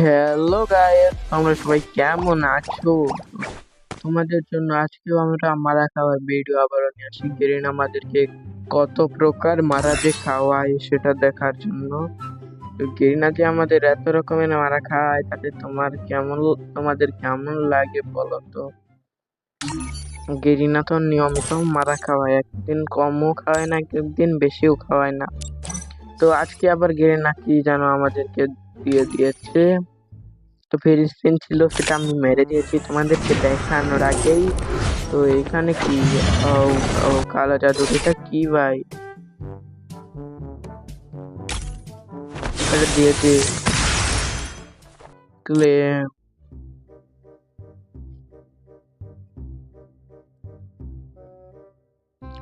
Hello guys, তোমরা সবাই কেমন আছো? তোমাদের জন্য আজকেও আমরা মারা খাওয়ার ভিডিও আবারও নিয়ে আসি। গেরিন আমাদেরকে কত প্রকার মারা যে খাওয়ায় সেটা দেখার জন্য। তো গেরিনা যে আমাদের এত রকমের মারা খাওয়ায় তাতে তোমাদের কেমন লাগে বলো তো? গেরিনা তো নিয়মিত মারা খাওয়ায়, একদিন কমও খাওয়ায় না, একদিন বেশিও খাওয়ায় না। তো আজকে আবার গেরিনা কি যেন আমাদেরকে দিয়ে দিয়েছে। তো ফেরি স্পিন ছিল, সেটা আমি মেরে দিয়েছি তোমাদেরকে দেখানোর আগেই। তো এখানে কি ও, ও কালো জাদু, এটা কি ভাই? এটা দিয়েছে ক্লেম।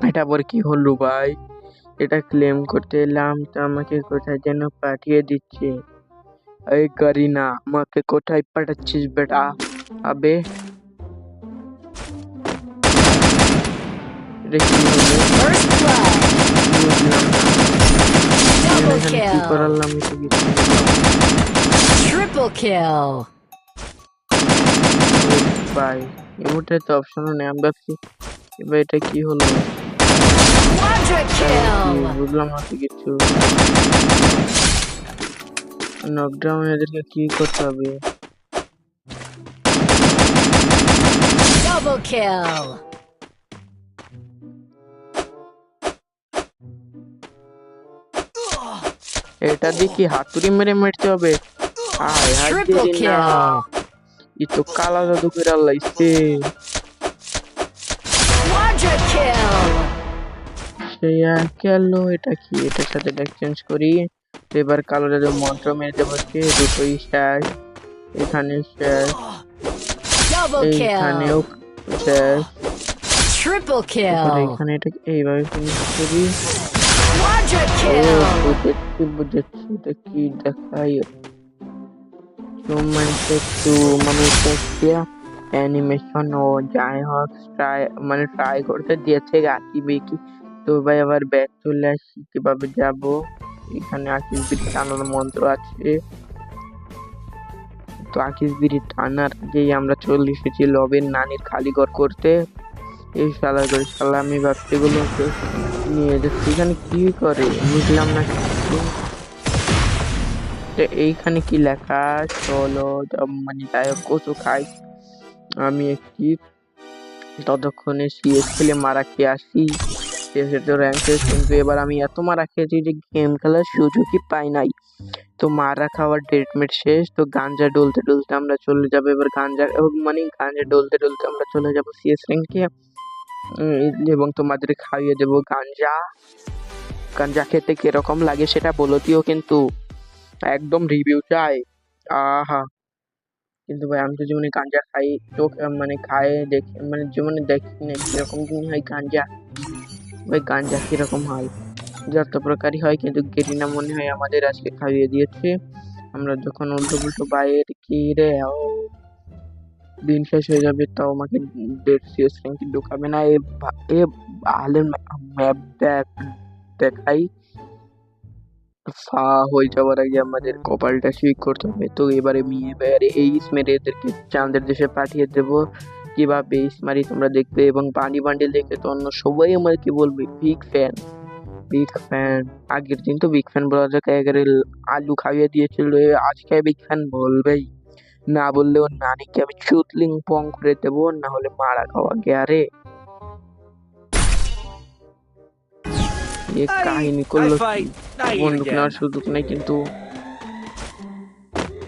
এটা আবার কি হলো ভাই? এটা ক্লেম করতে এলাম তো আমাকে কোথায় যেন পাঠিয়ে দিচ্ছে। এই করিনা, আমাকে কোথায় পাঠাচ্ছিস বেটা? আবে এটা কি হলো? First blood. বুঝলাম না Double এখানে কি kill. করালাম, এটা কিছু বুঝলাম না। Triple kill. ভাই এই মুহূর্তে তো অপশনও নেই, আমি ভাবছি এবার এটা কি হলো। Quadra কি kill. বুঝলাম না তো কিছু। নকডাউন এদেরকে কি করতে হবে? Double kill. এটা দিয়ে কি হাতুড়ি মেরে মারতে হবে? হায় হায় Triple দেরি না, kill. ই তো কালা জাদু করে লাইছে। Quadra kill. সে গেল, এটা কি? এটার সাথে এক্সচেঞ্জ করি। তো এবার কালো জাদু মন্ত্র মেরে দেবো, দুটোই শেষ। এখানে শেষ, Double এইখানেও kill. শেষ। Triple এবার kill. এখানে এটা এইভাবে ফিনিশ করি। Quadra ও kill. বুঝেছি এটা কি দেখাই। অ্যানিমেশন ও যাই হোক ট্রাই করতে দিয়েছে আঁকি বেঁকি। তো ভাই আবার ব্যাক চলে আসি, কিভাবে যাব? এখানে আকিস বিড়ি টানার মন্ত্র আছে। তো আকিস বিড়ি টানার আগেই আমরা চলে এসেছি লবের নানির খালি ঘর করতে। এই শালা করে শালা, আমি ভাবছি এগুলোকে নিয়ে যাচ্ছি। এখানে কি করে বুঝলাম না কিছু। তো এইখানে কি লেখা? চলো মানে যাই হোক, কচু খাই। আমি একটি ততক্ষণে সিএস খেলে মারা খেয়ে আসি। সিএসের তো র্যাঙ্ক শেষ, কিন্তু এবার আমি এত মারা খেয়েছি যে গেম খেলার সুযোগই পাই নাই। তো মারা খাওয়ার ডেটমেট শেষ। তো গাঞ্জা ডলতে ডলতে আমরা চলে যাবো এবার গাঞ্জা ডলতে ডলতে আমরা চলে যাবো সিএস র্যাঙ্কে। এবং তোমাদের খাইয়ে দেবো গাঞ্জা। গাঞ্জা খেতে কিরকম লাগে সেটা বলো দিও, কিন্তু একদম রিভিউ চাই। আহা, কিন্তু ভাই আমি তো জীবনে গাঞ্জা খাই, চোখ মানে খায় দেখি, মানে জীবনে দেখিনি কিরকম জিনিস হয় গাঞ্জা। ভাই গাঞ্জা কিরকম হয়? যত প্রকারই হয়, কিন্তু গেরিনা মনে হয় আমাদের আজকে খাইয়ে দিয়েছে। আমরা যখন উল্টো পুল্টো বাইরের কি রে, ও দিন শেষ হয়ে যাবে তাও আমাকে ডেট সিএস র্যাঙ্কে ঢুকাবে না। এ আলের ম্যাপ দেখাই। হয়ে যাওয়ার আগে আমাদের কপালটা ঠিক করতে হবে। তো এবারে এইস মেরে এদেরকে চাঁদের দেশে পাঠিয়ে দেবো। কিভাবে এইস মারি তোমরা দেখবে, এবং বান্ডি বান্ডিল দেখে তো অন্য সবাই আমাকে বলবে বিগ ফ্যান বিগ ফ্যান। আগের দিন তো বিগ ফ্যান বলা যাকে একেবারে আলু খাইয়ে দিয়েছিল, আজকে বিগ ফ্যান বলবেই। না বললে ওর নানিকে আমি চুতলিং পং করে দেবো, না হলে মারা খাওয়া গেয়ারে। এ কাহিনী করলো কি? বন্দুক নেওয়ার সুযোগ নেই, কিন্তু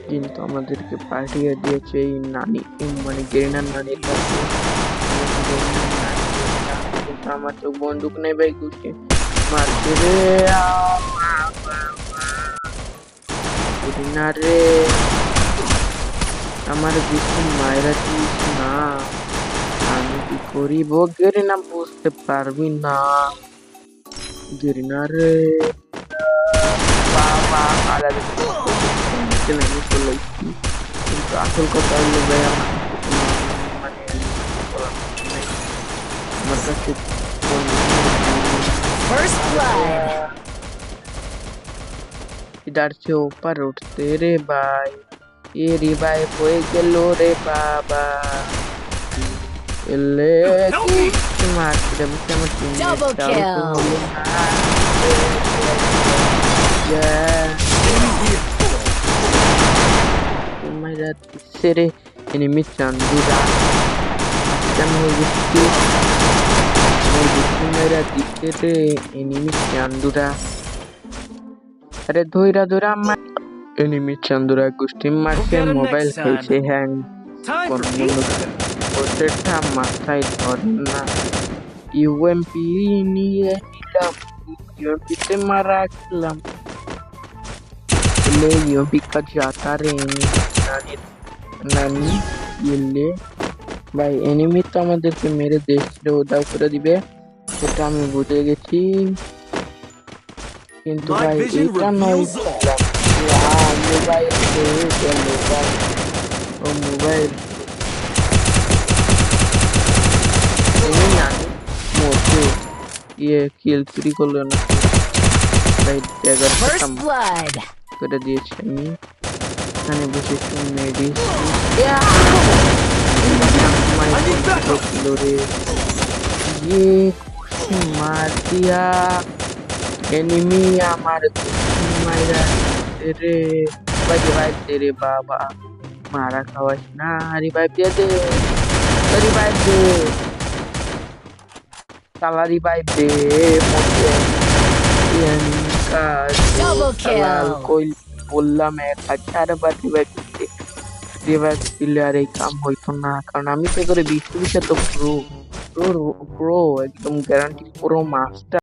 কিন্তু আমাদেরকে পাঠিয়ে দিয়েছে এই নানি, মানে গেরিনার নানির কাছে। কিন্তু আমার তো বন্দুক নেই ভাই, গুছে মারছে রে। গেরিনা রে, আমার কিছু মায়েরা দিস না, আমি কি করিব? গেরিনা বুঝতে পারবি না। গেরিনা রে বাবা, নেমে চলে এসেছি। কিন্তু আসল কথা হলো ভাই, আমার মানে আমার কাছে First blood. इधर से ऊपर उठते रे भाई। এ রিভাইভ হয়ে গেল রে বাবা এলে কি মারতে দেবো আমার Double টিমমেটটাও তো kill. হলো না মাইরা দিচ্ছে রে এনিমি চান্দুরা কেমন দিচ্ছি মাইরা দিচ্ছে রে এনিমি চান্দুরা আরে ধইরা ধইরা আমার এনিমি চান্দুরা গোষ্ঠী মারছে মোবাইল খেলছে হ্যাং Time for কোনো pizza. ওটা মাথায় ধরে না ইউএমপি নিয়ে নিলাম ইউএমপিতে মারা খেলাম ले यूपी का जाता रे नानी नानी ये ভাই এনিমি তো আমাদেরকে মেরে দেশ ছেড়ে উধাও করে দিবে সেটা আমি বুঝে গেছি কিন্তু My ভাই vision এটা নয় reveals মোবাইল ও মোবাইল এমনি জানি মোটে ইয়ে কিল চুরি করলো না ভাই First blood. করে দিয়েছি আমি এখানে বসে একটু মেডিসিন I need backup. ये कुछ मार दिया एनिमी हमारे मारा तेरे रिवाइव तेरे बाबा मारा खावास ना रिवाइव दे रिवाइव दे साला रिवाइव दे मुझे एनिमी का Double kill. कोई बोलला मैं 1000 बार रिवाइव দিলে আর এই কাম হইতো না কারণ আমি তো করে 20 তো প্রো প্রো প্রো একদম গ্যারান্টি প্রো মাস্টার